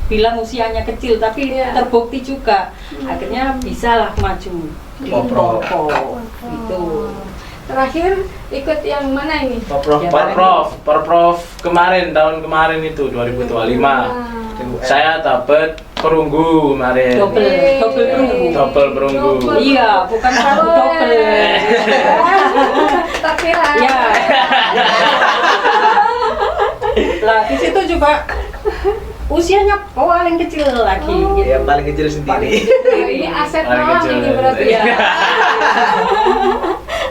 bilang usianya kecil tapi terbukti juga akhirnya bisalah maju di Poprov gitu. Terakhir ikut yang mana ini? Porprov kemarin, tahun kemarin itu 2025. Saya dapat perunggu kemarin. Double perunggu. Iya, bukan satu double. Tapi lah. Ya. Lah di situ juga usianya paling kecil lagi. Ya paling kecil sendiri. Ini aset malang ini berarti ya.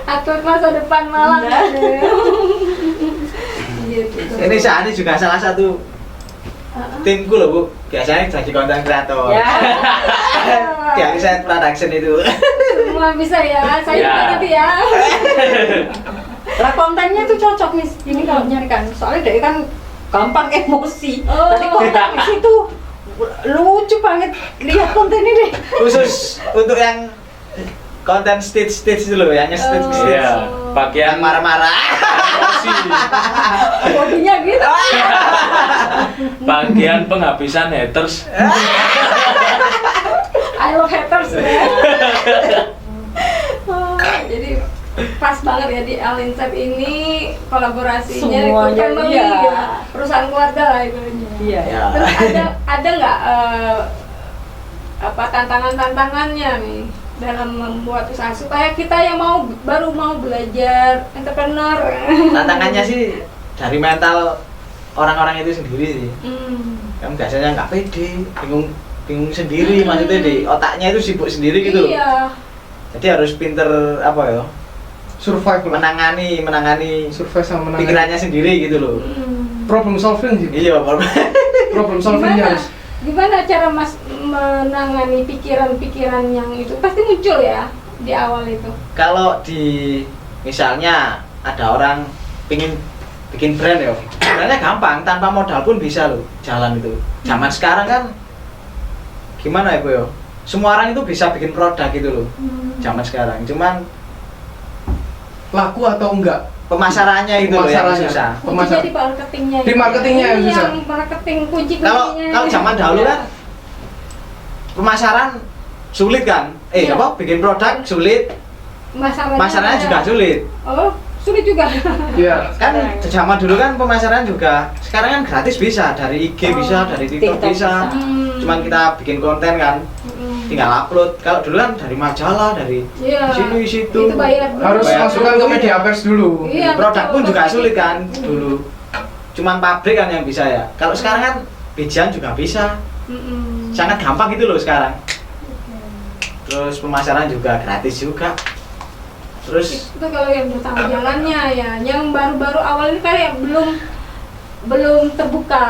Atlet masa depan malang. Ini saat ini juga salah satu timku loh Bu. Biasanya jadi konten kreator. Ya. Kayak saya production itu. Semua bisa ya. Saya juga nanti ya. Lah kontennya tuh cocok nih ini kalau nyarikan. Soalnya dia kan gampang emosi. Tadi konten di situ lucu banget lihat konten ini. Khusus untuk yang konten stage dulu ya, stage. Iya, bagian marah-marah. Bodinya gitu. Bagian penghabisan haters. I love haters ya. Jadi pas banget ya di Alinsep ini kolaborasinya semuanya family, iya. gitu. Perusahaan keluarga lah itu. Iya. Terus ada nggak apa tantangannya nih dalam membuat usaha supaya kita yang baru mau belajar entrepreneur? Tantangannya sih dari mental orang-orang itu sendiri sih. Kan biasanya nggak pede, bingung sendiri, maksudnya di otaknya itu sibuk sendiri gitu loh. Iya. Jadi harus pinter apa ya? Survive lah. menangani Survive sama menangani pikirannya sendiri gitu loh. problem solving sih. Iya, Problem solvingnya harus. Gimana cara Mas menangani pikiran-pikiran yang itu pasti muncul ya di awal itu? Kalau di misalnya ada orang pingin bikin brand ya, sebenarnya gampang, tanpa modal pun bisa loh jalan itu. Zaman sekarang kan gimana ya Bu ya? Semua orang itu bisa bikin produk gitu loh. Zaman sekarang, cuman Laku atau enggak? pemasarannya itu loh yang susah. Kuncinya di marketingnya. Di marketingnya yang susah. Yang marketing Kalau zaman dahulu kan pemasaran sulit kan? Iya. Bikin produk sulit, pemasarannya juga sulit. Oh, sulit juga. Iya. Kan zaman dulu kan pemasaran juga, sekarang kan gratis bisa, dari IG bisa, dari TikTok bisa. Cuman kita bikin konten kan, tinggal upload. Kalau dulu kan dari majalah, dari sini situ. Itu bayar dulu. Harus Bayar masukkan dulu. ke media pers dulu. Iya, Produk betul, pun juga betul. sulit kan dulu. Cuman pabrik kan yang bisa ya. Kalau sekarang kan bijian juga bisa. Sangat gampang gitu loh sekarang. Terus pemasaran juga gratis juga. Terus Itu kalau yang udah tahu jalannya ya, yang baru-baru awal ini kayak belum terbuka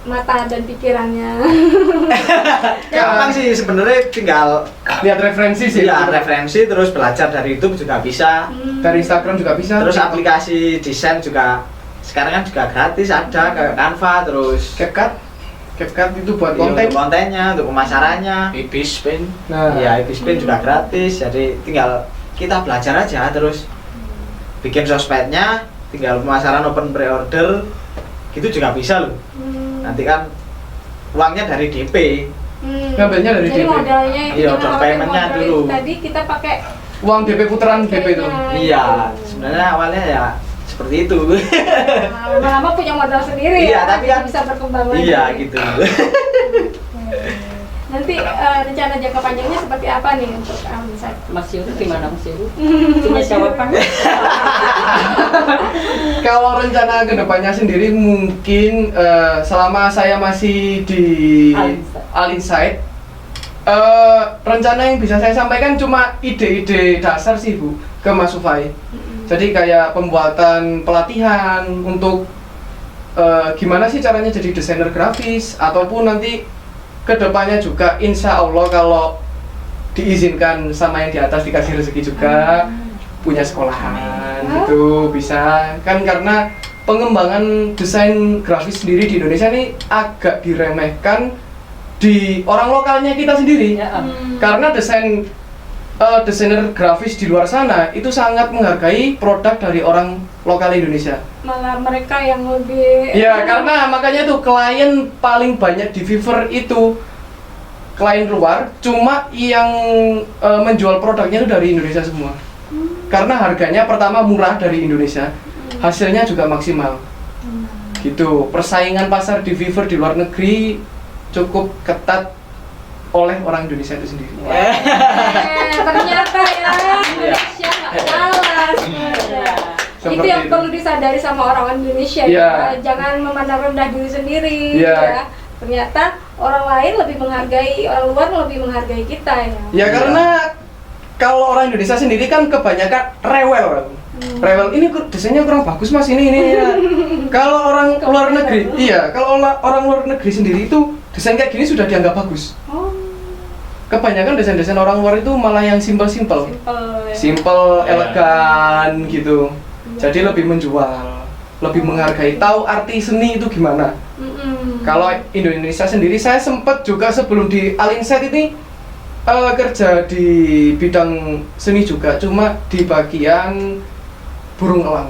mata dan pikirannya. gampang sih sebenarnya, tinggal Lihat referensi sih. ya referensi, terus belajar dari YouTube juga bisa. Dari Instagram juga bisa. Terus aplikasi desain juga sekarang kan juga gratis ada, kayak Canva, terus CapCut itu buat iya, konten. untuk kontennya, untuk pemasarannya. Ibis pen. Nah, Iya, Ibispen juga gratis, jadi tinggal kita belajar aja, terus bikin sosmednya, tinggal pemasaran open pre-order, gitu juga bisa loh. Nanti kan uangnya dari DP. Ngambilnya dari Jadi DP. modalnya Iya, yang down pakai payment-nya modal dulu. itu tadi kita pakai Uang DP putaran DP itu. Iya, sebenarnya awalnya ya seperti itu. lama-lama punya modal sendiri Iya, ya, tapi kan bisa berkembang lagi. Iya, gitu. Nanti rencana jangka panjangnya seperti apa nih untuk Alinsep? Mas Yuru gimana Mas Yuru? Punya jawaban? Kalau rencana kedepannya sendiri mungkin selama saya masih di Alinsite, rencana yang bisa saya sampaikan cuma ide-ide dasar sih Bu ke Mas Sufai. Jadi kayak pembuatan pelatihan untuk gimana sih caranya jadi desainer grafis, ataupun nanti kedepannya juga insya Allah kalau diizinkan sama yang di atas dikasih rezeki juga punya sekolahan gitu bisa kan, karena pengembangan desain grafis sendiri di Indonesia ini agak diremehkan di orang lokalnya kita sendiri. Karena desain desainer grafis di luar sana itu sangat menghargai produk dari orang lokal Indonesia. Malah mereka yang lebih Ya, karena makanya tuh klien paling banyak di Fiverr itu klien luar, cuma yang menjual produknya itu dari Indonesia semua. Karena harganya pertama murah dari Indonesia, hasilnya juga maksimal. Gitu. Persaingan pasar di Fiverr di luar negeri cukup ketat oleh orang Indonesia itu sendiri. Ternyata ya Indonesia nggak kalah sebenarnya. Itu Seperti yang itu. perlu disadari sama orang Indonesia Iya. ya. Jangan memandang rendah diri sendiri Iya. ya. Ternyata orang lain lebih menghargai, orang luar lebih menghargai kita ya. Ya karena kalau orang Indonesia sendiri kan kebanyakan rewel. Rewel ini desainnya kurang bagus mas ini. Kalau orang luar negeri, iya kalau orang luar negeri sendiri itu desain kayak gini sudah dianggap bagus. Oh, Kebanyakan desain-desain orang luar itu malah yang simple-simple. simple. Ya. Simple, Ya. elegan gitu. Jadi lebih menjual, lebih menghargai, tahu arti seni itu gimana. Kalau Indonesia sendiri, saya sempat juga sebelum di Alinset ini kerja di bidang seni juga, cuma di bagian burung elang,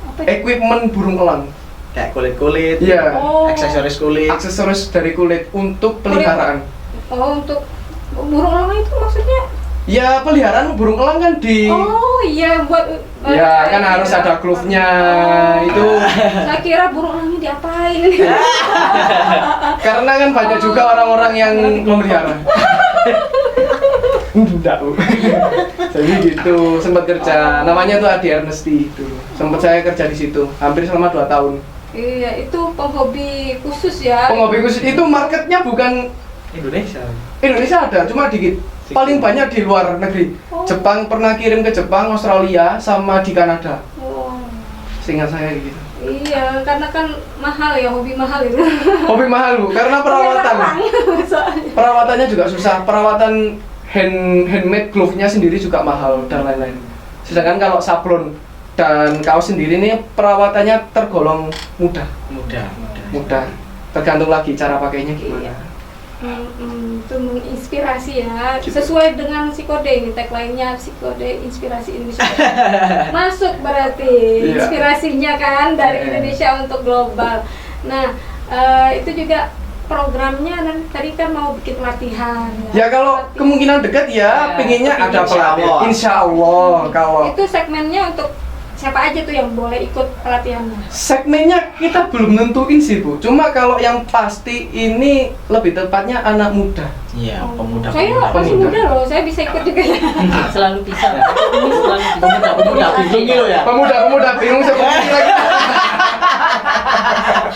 Apa itu? equipment burung elang. Kayak kulit-kulit, Iya, Oh. aksesoris kulit. aksesoris dari kulit untuk peliharaan. Oh, untuk burung elang itu maksudnya? Ya peliharaan burung elang kan di, Oh iya buat. ya kan harus ada glove-nya itu. Saya kira burung elangnya diapain? Karena kan banyak juga orang-orang yang memelihara. Enggak, Bu. Jadi gitu, sempat kerja. Namanya tuh Adi Ernesti itu. Sempat saya kerja di situ hampir selama 2 tahun. Iya, itu penghobi khusus ya. Penghobi khusus itu marketnya bukan Indonesia. Indonesia ada, cuma dikit. Paling banyak di luar negeri. Oh. Jepang pernah kirim ke Jepang, Australia, sama di Kanada. Oh. Seingat saya gitu. Iya, karena kan mahal ya, hobi mahal itu. Hobi mahal, Bu, karena perawatan. Soalnya. Perawatannya juga susah. Perawatan handmade glove-nya sendiri juga mahal dan lain-lain. Sedangkan kalau sablon dan kaos sendiri ini perawatannya tergolong mudah. Mudah. Tergantung lagi cara pakainya gimana. Iya. Itu menginspirasi ya. Gitu. Sesuai dengan Psikode ini, tagline-nya Psikode inspirasi Indonesia. Masuk berarti Iya. inspirasinya kan dari Iya. Indonesia untuk global. Nah, itu juga programnya dan tadi kan mau bikin pelatihan. Ya kalau kemungkinan dekat ya, pengennya ada Insya Allah. pelatihan. Insya Allah. Kalau Itu segmennya untuk siapa aja tuh yang boleh ikut pelatihannya? segmennya kita belum nentuin sih, Bu. Cuma kalau yang pasti ini lebih tepatnya anak muda. Iya, pemuda. Saya masih Pemuda. muda loh, saya bisa ikut juga. Selalu bisa. Ini selalu bisa. Pemuda bingung gitu ya. Pemuda bingung seperti ini lagi.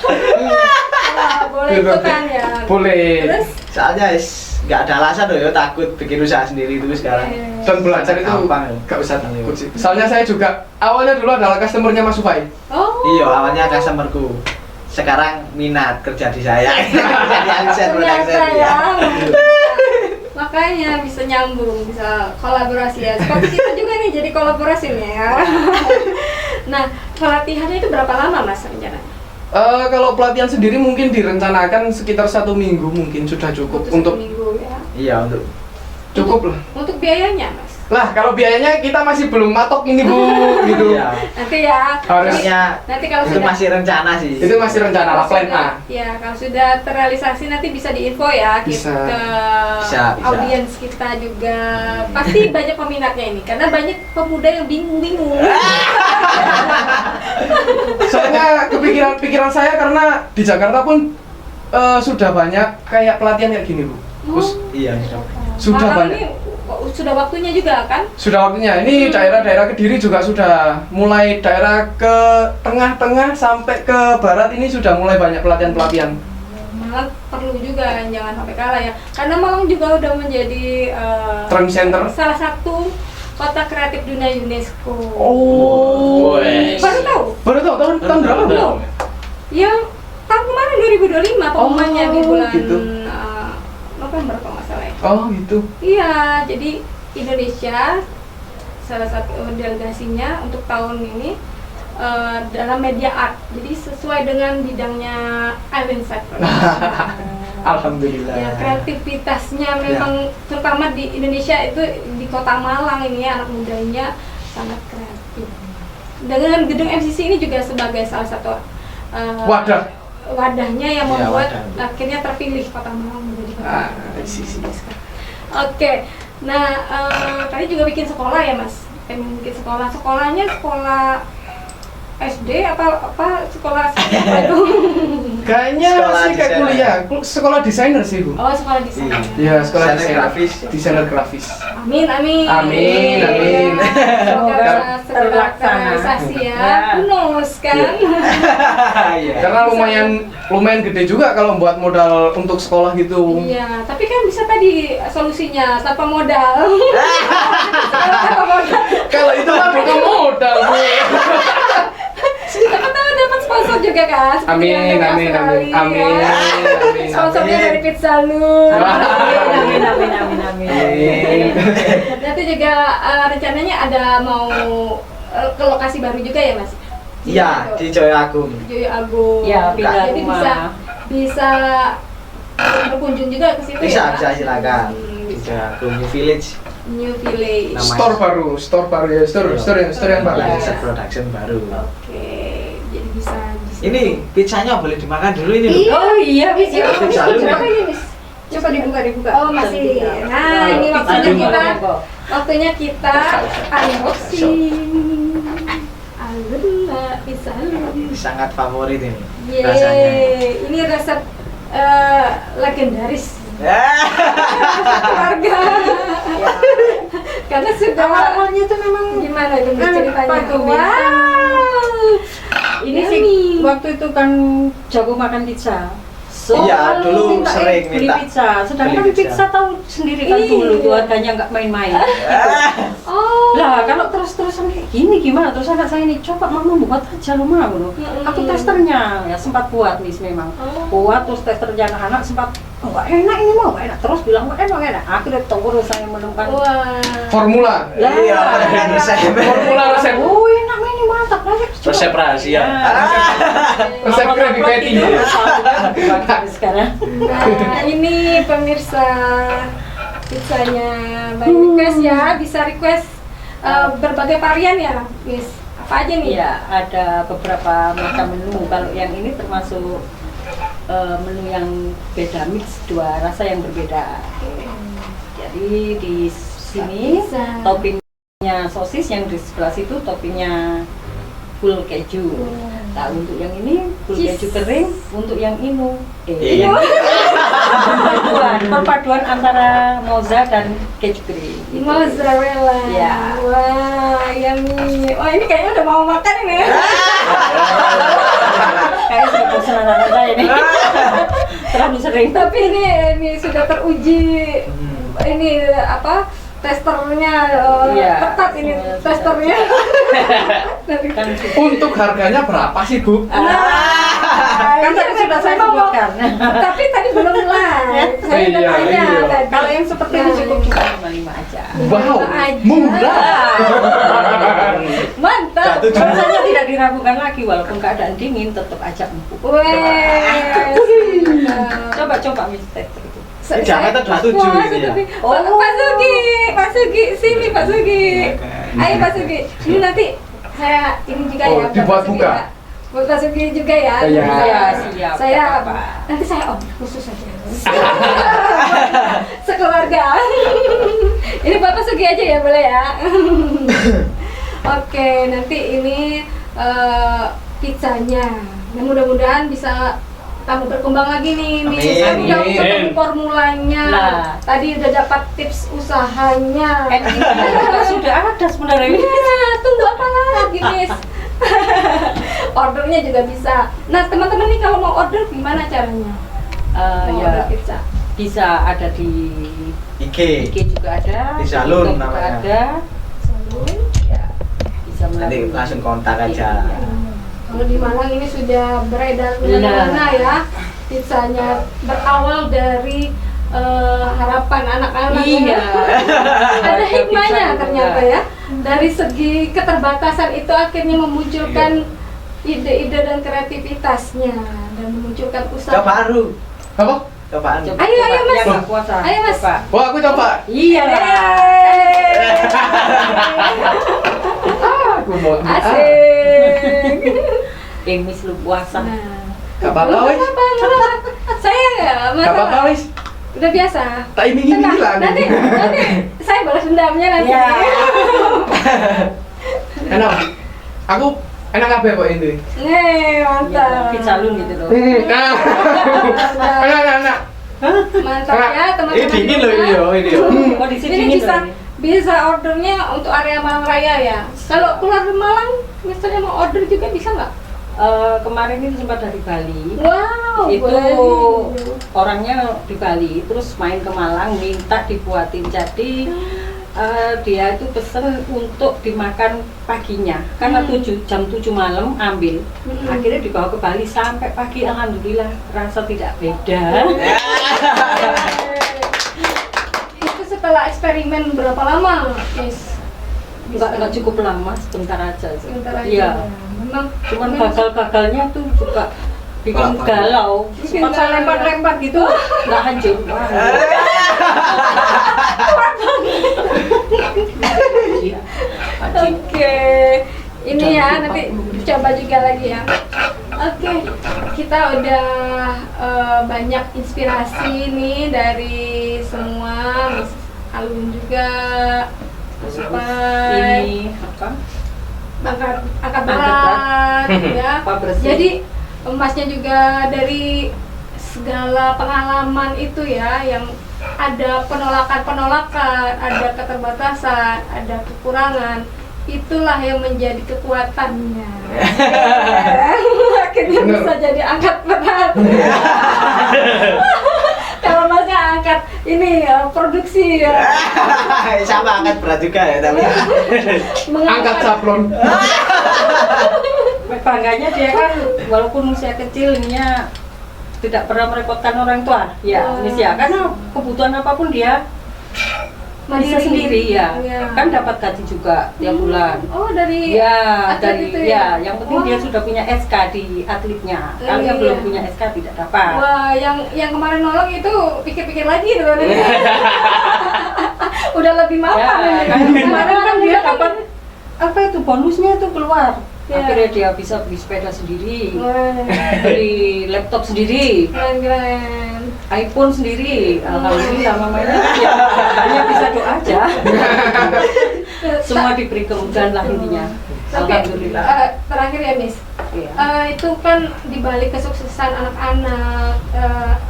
Wah, boleh ikutan ya. Boleh. Terus Soalnya nggak ada alasan loh ya takut bikin usaha sendiri itu sekarang. Dan belajar itu Gampang, ya. gak usah takut sih. Soalnya saya juga awalnya dulu adalah customernya Mas Sufai. oh. Iya, awalnya customerku. Sekarang minat kerja di saya. Jadi Alinset Ternyata production ya. ya. Makanya bisa nyambung, bisa kolaborasi ya. Seperti kita juga nih jadi kolaborasi nih ya. Nah, pelatihannya itu berapa lama Mas rencananya? Kalau pelatihan sendiri mungkin direncanakan sekitar 1 minggu mungkin sudah cukup untuk minggu ya. Iya, untuk cukup lah. Untuk biayanya Mas. Lah kalau biayanya kita masih belum matok ini Bu, gitu. iya. Nanti ya. Harusnya Nanti kalau itu sudah masih rencana sih. Itu masih rencana lah, plan A. Ya, kalau sudah terrealisasi nanti bisa diinfo ya Bisa. ke Bisa. audiens kita juga. Pasti banyak peminatnya ini karena banyak pemuda yang bingung-bingung. Soalnya pikiran saya karena di Jakarta pun sudah banyak kayak pelatihan kayak gini Bu. Terus Iya, sudah Malah banyak. ini sudah waktunya juga kan? Sudah waktunya. Ini daerah-daerah Kediri juga sudah mulai daerah ke tengah-tengah sampai ke barat ini sudah mulai banyak pelatihan-pelatihan. Malang perlu juga kan, jangan sampai kalah ya. Karena Malang juga udah menjadi Trend center. salah satu kota kreatif dunia UNESCO. Oh. Wes. Baru tahu? Baru tahu tahun berapa? Bu? Belum. Yang tahun kemarin 2025 pengumumannya di Oh, bulan gitu. November kalau nggak salah ya. Oh gitu. Iya, jadi Indonesia salah satu delegasinya untuk tahun ini dalam media art. Jadi sesuai dengan bidangnya Alinset. Alhamdulillah. Ya, kreativitasnya memang terutama di Indonesia itu di Kota Malang ini ya, anak mudanya sangat kreatif. Dengan gedung MCC ini juga sebagai salah satu wadahnya yang Ya, membuat wadah. akhirnya terpilih Kota Malang menjadi Kota Malang. MCC. Oke, nah tadi juga bikin sekolah ya Mas? Bikin sekolah, sekolahnya sekolah SD apa sekolah apa itu? Kayaknya Sekolah sih kayak desainer. kuliah, sekolah desainer sih Bu. Oh sekolah desain. Iya, sekolah Desainer desainer grafis. Desainer grafis. Amin amin. Amin, amin. Semoga bisa segera terlaksana. terrealisasi ya. Ya. Bonus kan? Iya. Karena lumayan gede juga kalau buat modal untuk sekolah gitu. Iya, tapi kan bisa tadi solusinya tanpa modal. Tanpa modal. Kalau itu mah bukan modal Bu. Siapa tahu dapat sponsor juga kan? Seperti Amin, yang dari amin, Australia. amin, amin, Sponsornya amin. dari Pizza Lun. Amin. Nanti juga rencananya ada mau ke lokasi baru juga ya Mas? Iya, di Joyo Agung. Joyo Agung. Ya, pindah Jadi rumah. bisa berkunjung juga ke situ Bisa, ya? bisa silakan. Di Bisa. Joyo Agung New Village. New Village. Namanya. Store baru ya, store yang baru. Iya. Set production baru. Oke, jadi bisa di situ. Ini pizzanya boleh dimakan dulu ini loh. Oh iya, bisa. Pizza Lun. Berapa ini Miss? Coba dibuka. Oh masih. Nah ini waktunya kita unboxing. Alhamdulillah, Pizza Lun. Sangat favorit ini Yeay, rasanya. ini resep legendaris Ya. keluarga. Karena sudah Awalnya tuh memang gimana itu Miss, kan ceritanya? Pak Tumis kan ini sih Yummy. waktu itu kan jago makan pizza. So, Iya, dulu minta, sering beli minta. pizza. Sedangkan Beli pizza. pizza tahu sendiri kan Iya. dulu tuh harganya nggak main-main. Oh. Lah kalau terus-terusan kayak gini gimana? Terus anak saya ini coba mama buat aja lo mau loh. Mm-mm. Aku testernya ya sempat buat Miss memang. Oh. Buat terus testernya anak-anak sempat nggak enak ini mau nggak enak terus bilang nggak enak. Akhirnya terus saya menemukan Wah. Formula. Lah, Iya, dengan resep. Formula resep. Oh enak ini mantap lah. Resep rahasia. Resep Krabby Patty. Sekarang. Nah, ini pemirsa pizzanya by request ya, bisa request berbagai varian ya, Miss. Apa aja nih? Iya, ada beberapa macam menu. Kalau yang ini termasuk menu yang beda, mix dua rasa yang berbeda. Jadi di sini Bisa. toppingnya sosis, yang di sebelah situ toppingnya full keju. Nah, untuk yang ini full Cheese. keju kering, untuk yang ini Iya. perpaduan antara moza dan keju kering. gitu. Mozzarella. Iya. Wah, yummy. Wah, ini kayaknya udah mau makan ini. Kayak sudah bosan anak saya nih. Terlalu sering. Tapi ini sudah teruji. Ini apa? Testernya Iya. ketat ini testernya. Kan Untuk harganya berapa sih Bu? kan tadi sudah saya sebutkan. Tapi tadi belum live. Saya udah Iya, tanya iya. tadi. Kalau yang seperti ini cukup cuma 5 aja. Wow, aja. murah. Mantap. Rasanya tidak diragukan lagi walaupun keadaan dingin tetap aja empuk. Weh. Coba Mister itu. Ini diameter 27 ini ya. Oh. Pak Sugi, sini Pak Sugi. Ayo Pak Sugi. Ini nanti saya ini juga Oh, ya. dibuat Pak Sugi buka. ya. Buat Pak Sugi juga ya. Iya. Iya, siap. Saya Pak. nanti saya khusus aja. Sekeluarga. Ini Bapak Sugi aja ya, boleh ya. Oke, nanti ini pizzanya. Nah, mudah-mudahan bisa kamu berkembang lagi nih, Miss. Amin. Kamu udah Amin. ketemu formulanya. Nah. Tadi udah dapat tips usahanya. Sudah ada sebenarnya. Iya, tunggu apa lagi, Miss? Ordernya juga bisa. Nah, teman-teman nih kalau mau order gimana caranya? Mau order Ya pizza. bisa ada di IG. IG juga ada. Di Salon TikTok juga namanya. ada. Salon. Ya, bisa Nanti melalui. langsung kontak aja. Kalau di Malang ini sudah beredar Iya. kemana-mana ya. Pizzanya berawal dari harapan anak-anak. Iya. Ada hikmahnya Bisa ternyata juga. ya. Dari segi keterbatasan itu akhirnya memunculkan ide-ide dan kreativitasnya dan memunculkan usaha. Coba baru. Apa? Cobaan. Ayo, Mas. Yang nggak puasa. Ayo, Mas. Coba. Wah, aku coba. Iya lah. Aku mau. Asik. Mis lu puasa. Nah. Gak apa-apa, wis. Nggak apa-apa. Saya nggak Gak masalah. apa-apa, wis. Udah biasa. Tak iming-iming Tenang, lah. nanti saya balas dendamnya nanti. Iya. Enak. Aku enak kabeh kok ini. Nih, mantap. Di calon gitu loh. Enak. Mantap ya, teman-teman. Ini dingin loh ini yo, ini yo. Oh di sini Ini dingin bisa loh ini. bisa ordernya untuk area Malang Raya ya. Kalau keluar Malang, misalnya mau order juga bisa nggak? Kemarin itu sempat dari Bali. Wow, Itu boleh. orangnya di Bali, terus main ke Malang minta dibuatin. Jadi dia itu pesen untuk dimakan paginya. Karena jam 7 malam ambil. Akhirnya dibawa ke Bali sampai pagi, alhamdulillah rasa tidak beda. Itu setelah eksperimen berapa lama, Miss? Enggak cukup lama, sebentar aja. Sebentar aja. Iya. Memang Cuman gagal-gagalnya tuh juga bikin Apa? galau. Bikin Sempat saya galau. lempar-lempar gitu, nggak hancur. Wah, iya. Hancur. Oke, ini ya nanti coba juga lagi ya. Oke, kita udah banyak inspirasi nih dari semua, Miss Alun juga, supaya Ini apa? angkat berat, ya. Apa bersih? Jadi emasnya juga dari segala pengalaman itu ya, yang ada penolakan-penolakan, ada keterbatasan, ada kekurangan, itulah yang menjadi kekuatannya. Akhirnya bisa jadi angkat berat. Kalau masnya angkat ini ya, produksi ya. Sama angkat berat juga ya tapi. Angkat saplon. Bangganya dia kan walaupun usia kecil ininya tidak pernah merepotkan orang tua. Ya, ya karena kebutuhan apapun dia bisa Mandiri. sendiri ya. Iya. Kan dapat gaji juga tiap bulan. Oh, dari Ya, atlet dari itu ya, yang penting Wah. dia sudah punya SK di atletnya. Kalau yang Iya. belum punya SK tidak dapat. Wah, yang kemarin nolong itu pikir-pikir lagi tuh. Udah lebih Ya, mapan ini. kan kemarin kan dia dapat apa itu bonusnya itu keluar. Ya. Akhirnya dia bisa beli sepeda sendiri, Wah, beli laptop sendiri, keren. iPhone sendiri. Alhamdulillah mamanya ya, hanya bisa doa aja. Semua diberi kemudahan lah intinya. Tapi Alhamdulillah. terakhir ya, Miss. Iya. Itu kan dibalik kesuksesan anak-anak,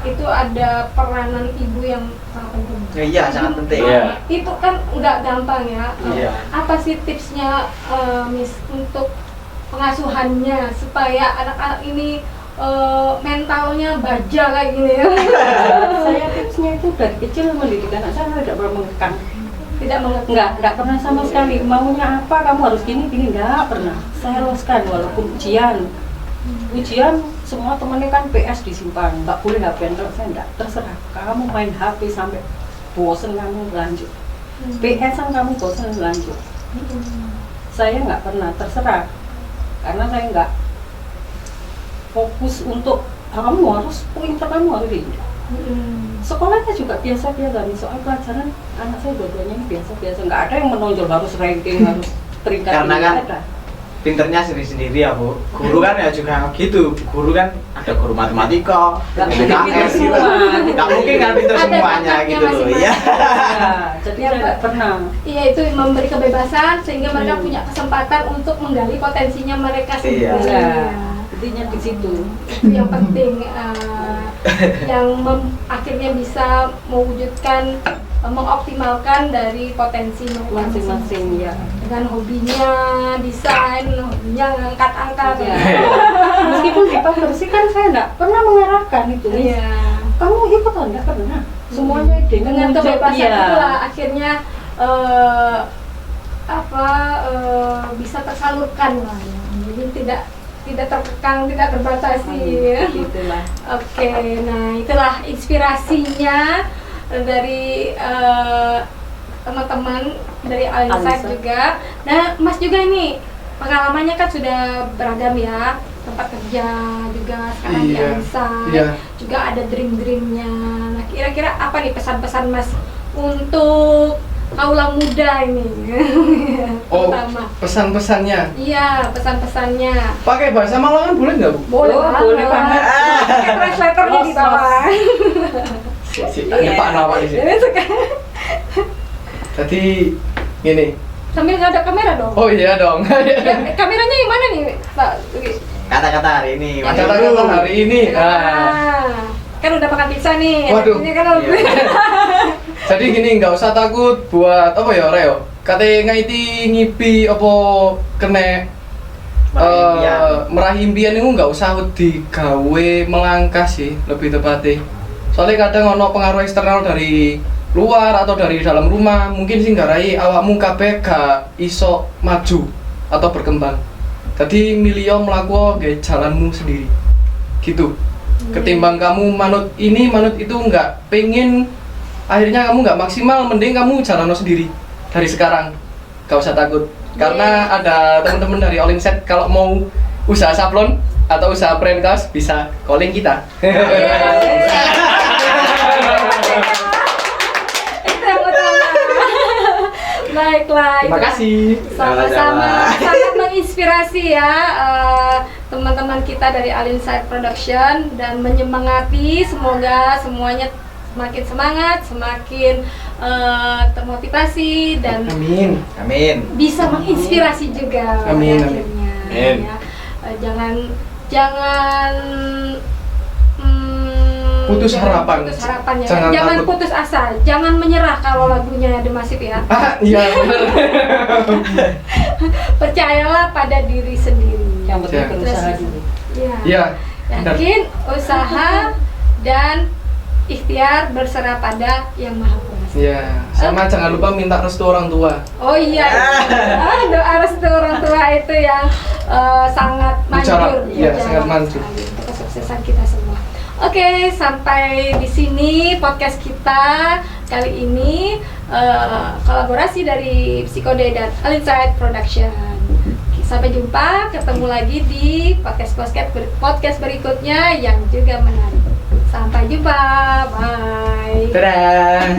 itu ada peranan ibu yang sangat penting. Iya, sangat penting. Iya. Itu kan nggak gampang ya. Iya. Apa sih tipsnya, Miss, untuk pengasuhannya supaya anak-anak ini mentalnya baja kayak gini ya? Saya tipsnya itu dari kecil mendidik anak saya tidak pernah mengekang. Tidak mengerti. Enggak pernah sama sekali. Maunya apa, kamu harus gini, enggak pernah. Saya loskan walaupun ujian. Ujian semua temannya kan PS disimpan, enggak boleh HP, saya enggak. Terserah, kamu main HP sampai bosen kamu lanjut. PS-an kamu bosen lanjut. Saya enggak pernah, terserah. Karena saya enggak fokus untuk kamu harus pintar, kamu harus ini. Sekolahnya juga biasa-biasa nih, soal pelajaran anak saya dua-duanya ini biasa-biasa, nggak ada yang menonjol harus ranking, harus peringkat. Karena ini, kan nggak ada. Pinternya sendiri-sendiri ya Bu. Guru kan ya juga gitu. Guru kan ada guru matematika, Nggak mungkin PKS pinter gitu. semua. Nggak mungkin kan pinter Ada semuanya bakatnya gitu loh. masing-masing. Iya. Ya, jadi Ya, saya nggak Pak. pernah. Iya, itu memberi kebebasan sehingga mereka punya kesempatan untuk menggali potensinya mereka sendiri. Iya. Ya, intinya di situ. Itu yang penting, yang akhirnya bisa mewujudkan, mengoptimalkan dari potensi mereka Masing-masing ya. dengan hobinya desain, hobinya ngangkat-angkat. Ya. Meskipun di bersih kan saya nggak pernah mengarahkan itu. Nis. Iya. Kamu ikut nggak pernah. Semuanya Dengan kebebasan ya. itulah akhirnya bisa tersalurkan lah ya. Jadi tidak terkekang, tidak terbatasi. Gitulah. Oke, nah itulah inspirasinya dari teman-teman dari Insight Alisa. juga. Nah, Mas juga ini pengalamannya kan sudah beragam ya. tempat kerja juga sekarang di Iya. Alinside, Iya. juga ada dream-dreamnya. Nah, kira-kira apa nih pesan-pesan Mas untuk kaula muda ini? Oh, Pertama. pesan-pesannya. Iya, pesan-pesannya. Pakai bahasa Malangan boleh nggak, Bu? Boleh Oh, banget. boleh banget. Pakai translatornya di bawah. Ada Pak Nawa di sini. Ini suka. Jadi gini. Sambil nggak ada kamera dong. Oh iya dong. Ya, kameranya yang mana nih, Pak? Kata-kata hari ini. Mas Kata-kata Dulu. hari ini. Kan udah makan pizza nih. Waduh. Ini kan udah. Jadi gini, nggak usah takut buat apa ya, Reo. Kate ngaiti ngipi apa kena meraih impian itu nggak usah digawe melangkah sih, lebih tepatnya. Soalnya kadang ono pengaruh eksternal dari luar atau dari dalam rumah, mungkin sih nggarai awakmu kabeh gak iso maju atau berkembang. Jadi milio melaku gaya jalanmu sendiri. Gitu. Ketimbang kamu manut ini, manut itu nggak pengen, akhirnya kamu nggak maksimal, mending kamu jalan sendiri dari sekarang. Gak usah takut. Karena ada teman-teman dari All Insight kalau mau usaha sablon atau usaha brand kaos bisa calling kita. Itu yang utama. Baiklah. Terima itulah. kasih. Sama-sama, sangat menginspirasi ya teman-teman kita dari All Insight Production, dan menyemangati, semoga semuanya semakin semangat, semakin termotivasi, dan Amin. Amin. bisa menginspirasi juga. Amin, pada amin. akhirnya, Amin. ya. Jangan Putus harapan. putus harapan ya. Jangan Jangan takut. putus asa, jangan menyerah kalau lagunya The Massive ya. Ah, iya benar. Percayalah pada diri sendiri. Yang penting Ya. berusaha dulu. Ya. Iya. benar. Yakin, usaha, dan ikhtiar berserah pada Yang Maha Kuasa. Iya, sama jangan lupa minta restu orang tua. Oh iya, doa restu orang tua itu yang sangat manjur. Iya, Mujarab sangat manjur. sekali untuk kesuksesan kita semua. Oke, sampai di sini podcast kita kali ini, kolaborasi dari Psikode dan All Insight Production. Sampai jumpa, ketemu lagi di podcast berikutnya yang juga menarik. Sampai jumpa, bye. Dadah.